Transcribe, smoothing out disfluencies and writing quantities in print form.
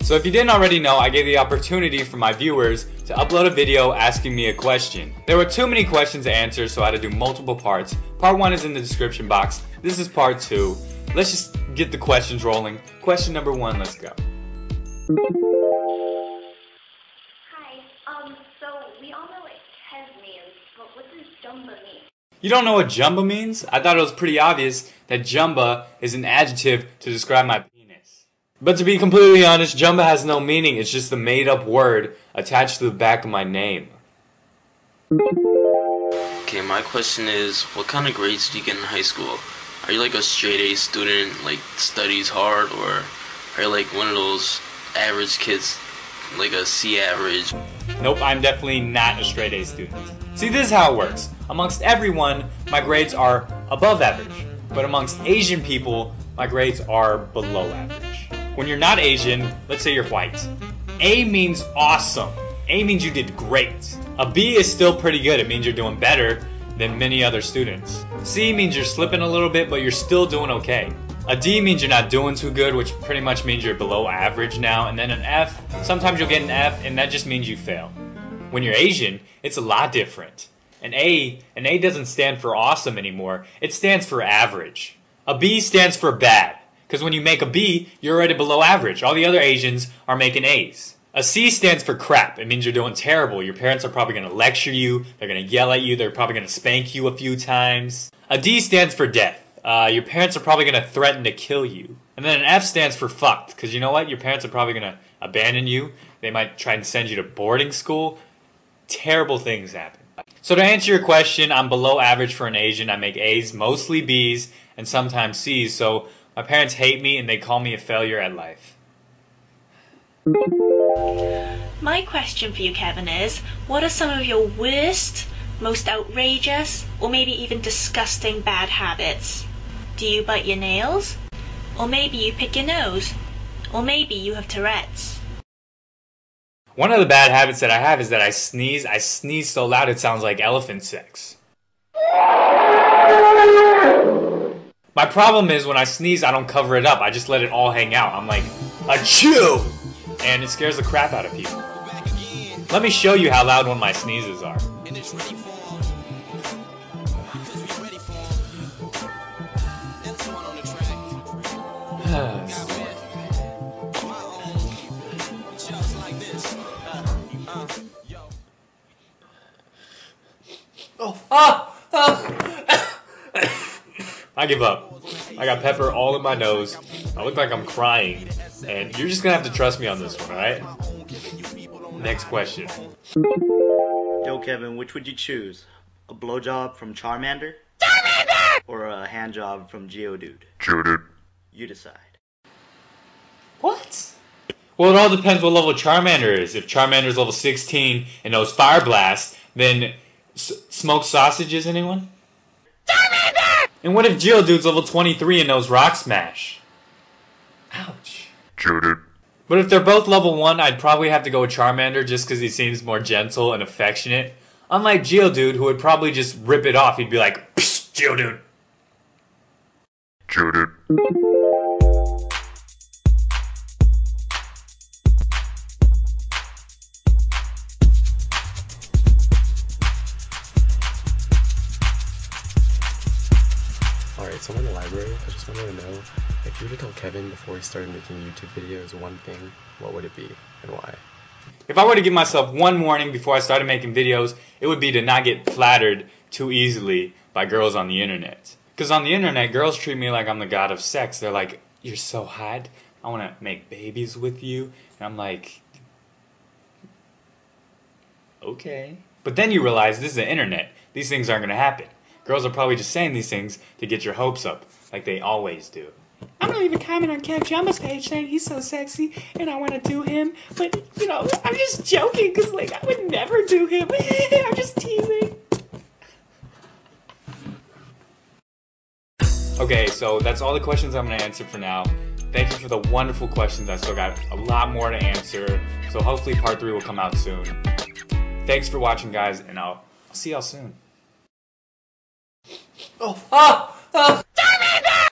So if you didn't already know, I gave the opportunity for my viewers to upload a video asking me a question. There were too many questions to answer, so I had to do multiple parts. Part 1 is in the description box. This is part 2. Let's just get the questions rolling. Question number 1, let's go. Hi, so we all know what Kev means, but what does Jumba mean? You don't know what Jumba means? I thought it was pretty obvious that Jumba is an adjective to describe my penis. But to be completely honest, Jumba has no meaning. It's just a made-up word attached to the back of my name. Okay, my question is, what kind of grades do you get in high school? Are you like a straight A student, like studies hard, or are you like one of those average kids, like a C average? Nope, I'm definitely not a straight A student. See, this is how it works. Amongst everyone, my grades are above average. But amongst Asian people, my grades are below average. When you're not Asian, let's say you're white, A means awesome. A means you did great. A B is still pretty good. It means you're doing better than many other students. C means you're slipping a little bit, but you're still doing okay. A D means you're not doing too good, which pretty much means you're below average now. And then an F, sometimes you'll get an F, and that just means you fail. When you're Asian, it's a lot different. An A doesn't stand for awesome anymore. It stands for average. A B stands for bad. Because when you make a B, you're already below average. All the other Asians are making A's. A C stands for crap. It means you're doing terrible. Your parents are probably going to lecture you. They're going to yell at you. They're probably going to spank you a few times. A D stands for death. Your parents are probably going to threaten to kill you. And then an F stands for fucked. Because you know what? Your parents are probably going to abandon you. They might try and send you to boarding school. Terrible things happen. So to answer your question, I'm below average for an Asian. I make A's, mostly B's, and sometimes C's. So my parents hate me and they call me a failure at life. My question for you, Kevin, is what are some of your worst, most outrageous, or maybe even disgusting bad habits? Do you bite your nails? Or maybe you pick your nose? Or maybe you have Tourette's? One of the bad habits that I have is that I sneeze. I sneeze so loud it sounds like elephant sex. My problem is when I sneeze, I don't cover it up. I just let it all hang out. I'm like, achoo! And it scares the crap out of people. Let me show you how loud one of my sneezes are. I give up. I got pepper all in my nose. I look like I'm crying. And you're just gonna have to trust me on this one, alright? Next question. Yo, Kevin, which would you choose? A blowjob from Charmander? Charmander! Or a handjob from Geodude? Geodude. You decide. What? Well, it all depends what level Charmander is. If Charmander's level 16 and knows Fire Blast, then smoked sausages, anyone? Charmander! And what if Geodude's level 23 and knows Rock Smash? Ouch. Geodude. But if they're both level 1, I'd probably have to go with Charmander just because he seems more gentle and affectionate. Unlike Geodude, who would probably just rip it off. He'd be like, psst, Geodude. Geodude. Alright, so I'm in the library. I just wanted to know, if you were to tell Kevin before he started making YouTube videos one thing, what would it be and why? If I were to give myself one warning before I started making videos, it would be to not get flattered too easily by girls on the internet. Because on the internet, girls treat me like I'm the god of sex. They're like, you're so hot, I want to make babies with you. And I'm like, okay. But then you realize this is the internet. These things aren't going to happen. Girls are probably just saying these things to get your hopes up, like they always do. I'm gonna leave a comment on Kevjumba's page saying he's so sexy and I want to do him, but, you know, I'm just joking because, like, I would never do him. I'm just teasing. Okay, so that's all the questions I'm gonna answer for now. Thank you for the wonderful questions. I still got a lot more to answer, so hopefully part 3 will come out soon. Thanks for watching, guys, and I'll see y'all soon. Oh, ah!